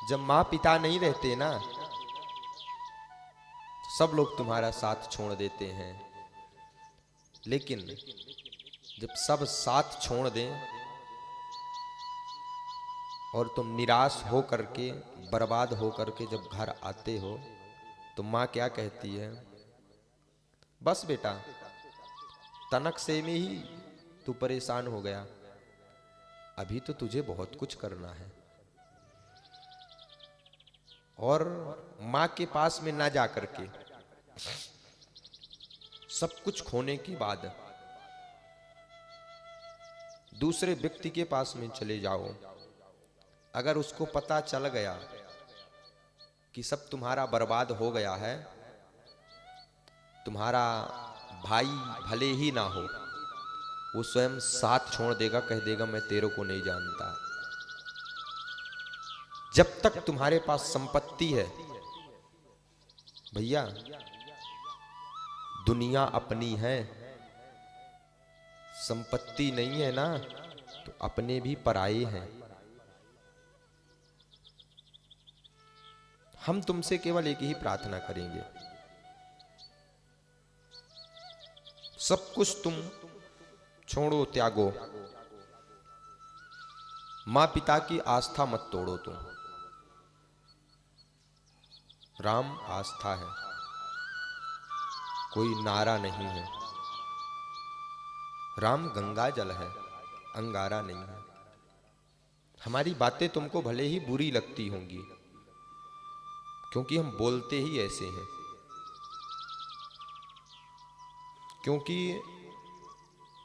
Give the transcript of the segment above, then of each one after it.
जब माँ पिता नहीं रहते ना, सब लोग तुम्हारा साथ छोड़ देते हैं, लेकिन जब सब साथ छोड़ दें और तुम निराश हो करके, बर्बाद हो करके जब घर आते हो, तो माँ क्या कहती है? बस बेटा, तनक से में ही तू परेशान हो गया, अभी तो तुझे बहुत कुछ करना है। और माँ के पास में ना जा करके सब कुछ खोने के बाद दूसरे व्यक्ति के पास में चले जाओ। अगर उसको पता चल गया कि सब तुम्हारा बर्बाद हो गया है, तुम्हारा भाई भले ही ना हो, वो स्वयं साथ छोड़ देगा, कह देगा मैं तेरे को नहीं जानता। जब तक तुम्हारे पास संपत्ति है भैया, दुनिया अपनी है, संपत्ति नहीं है ना तो अपने भी पराये हैं। हम तुमसे केवल एक ही प्रार्थना करेंगे, सब कुछ तुम छोड़ो, त्यागो, मां पिता की आस्था मत तोड़ो। तुम राम आस्था है, कोई नारा नहीं है। राम गंगा जल है, अंगारा नहीं है। हमारी बातें तुमको भले ही बुरी लगती होंगी, क्योंकि हम बोलते ही ऐसे हैं, क्योंकि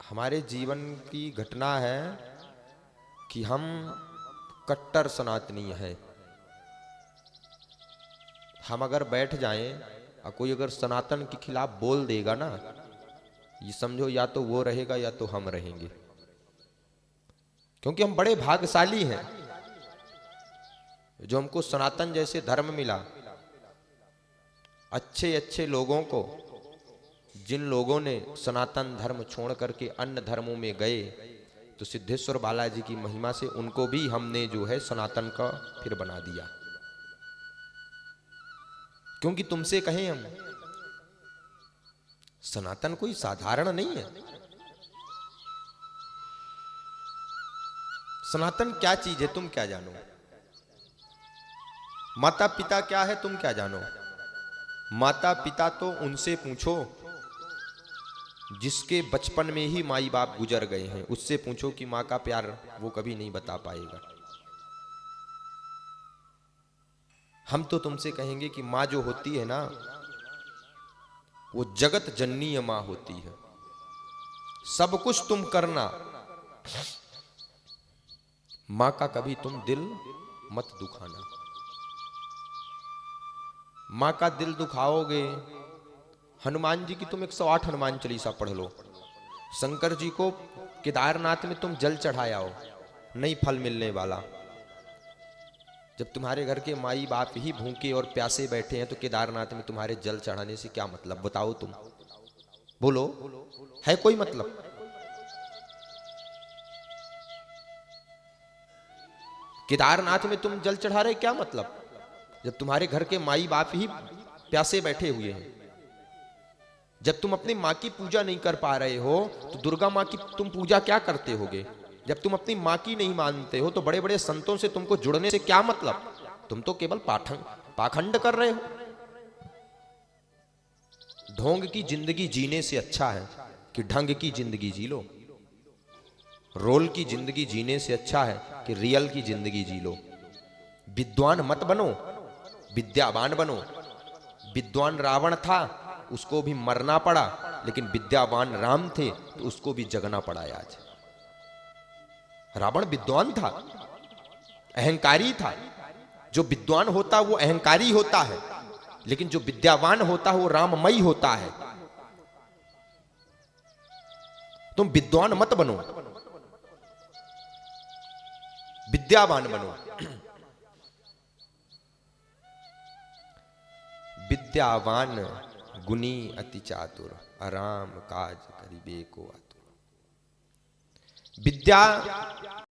हमारे जीवन की घटना है कि हम कट्टर सनातनी हैं। हम अगर बैठ जाएं और कोई अगर सनातन के खिलाफ बोल देगा ना, ये समझो या तो वो रहेगा या तो हम रहेंगे, क्योंकि हम बड़े भाग्यशाली हैं जो हमको सनातन जैसे धर्म मिला। अच्छे अच्छे लोगों को, जिन लोगों ने सनातन धर्म छोड़ करके अन्य धर्मों में गए, तो सिद्धेश्वर बालाजी की महिमा से उनको भी हमने जो है सनातन का फिर बना दिया। क्योंकि तुमसे कहें हम, सनातन कोई साधारण नहीं है। सनातन क्या चीज है तुम क्या जानो? माता पिता क्या है तुम क्या जानो? माता पिता तो उनसे पूछो जिसके बचपन में ही माई बाप गुजर गए हैं, उससे पूछो कि माँ का प्यार वो कभी नहीं बता पाएगा। हम तो तुमसे कहेंगे कि माँ जो होती है ना, वो जगत जननीय माँ होती है। सब कुछ तुम करना, माँ का कभी तुम दिल मत दुखाना। माँ का दिल दुखाओगे, हनुमान जी की तुम 108 हनुमान चालीसा पढ़ लो, शंकर जी को केदारनाथ में तुम जल चढ़ाया हो, नहीं फल मिलने वाला। जब तुम्हारे घर के माई बाप ही भूखे और प्यासे बैठे हैं, तो केदारनाथ में तुम्हारे जल चढ़ाने से क्या मतलब? बताओ तुम, बोलो, है कोई मतलब? केदारनाथ में तुम जल चढ़ा रहे, क्या मतलब? जब तुम्हारे घर के माई बाप ही प्यासे बैठे हुए हैं, जब तुम अपनी माँ की पूजा नहीं कर पा रहे हो, तो दुर्गा माँ की तुम पूजा क्या करते होगे? जब तुम अपनी माँ की नहीं मानते हो, तो बड़े बड़े संतों से तुमको जुड़ने से क्या मतलब? तुम तो केवल पाखंड कर रहे हो। ढोंग की जिंदगी जीने से अच्छा है कि ढंग की जिंदगी जी लो। रोल की जिंदगी जीने से अच्छा है कि रियल की जिंदगी जी लो। विद्वान मत बनो, विद्यावान बनो। विद्वान रावण था, उसको भी मरना पड़ा, लेकिन विद्यावान राम थे तो उसको भी जगना पड़ा। आज रावण विद्वान था, अहंकारी था। जो विद्वान होता वो अहंकारी होता है, लेकिन जो विद्यावान होता है वो राममयी होता है। तुम विद्वान मत बनो, विद्यावान बनो। विद्यावान गुनी अति चातुर, आराम काज करिबे को आतुर। विद्या